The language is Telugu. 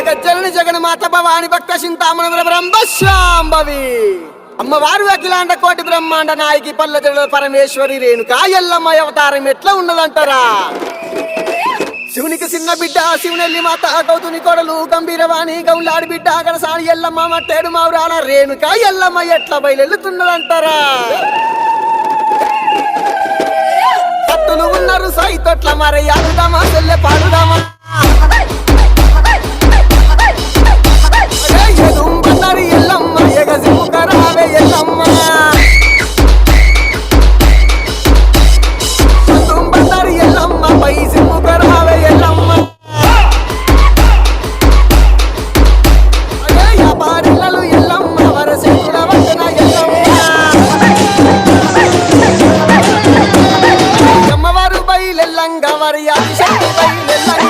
జగజ్జనని జగన్మాత భవాని భక్త చింతామణ బ్రహ్మశాంభవి అమ్మవారు అఖిలాండ కోటి బ్రహ్మాండ నాయకి పల్లె పరమేశ్వరి రేణుకా ఎల్లమ్మ అవతారం ఎట్లా ఉన్నదంటారా? శివునికి చిన్న బిడ్డ శివునెల్లి మాత గౌతుని కొడలు గంభీరవాణి గౌలాడి బిడ్డ గడసాని ఎల్లమ్మ మట్టేడు మావురాల రేణుకా ఎల్లమ్మ ఎట్లా బయలుతున్నదంటారా? భక్తులు ఉన్నారు సైతొట్ల మరి అడుదామా చెల్లె పాడుదామా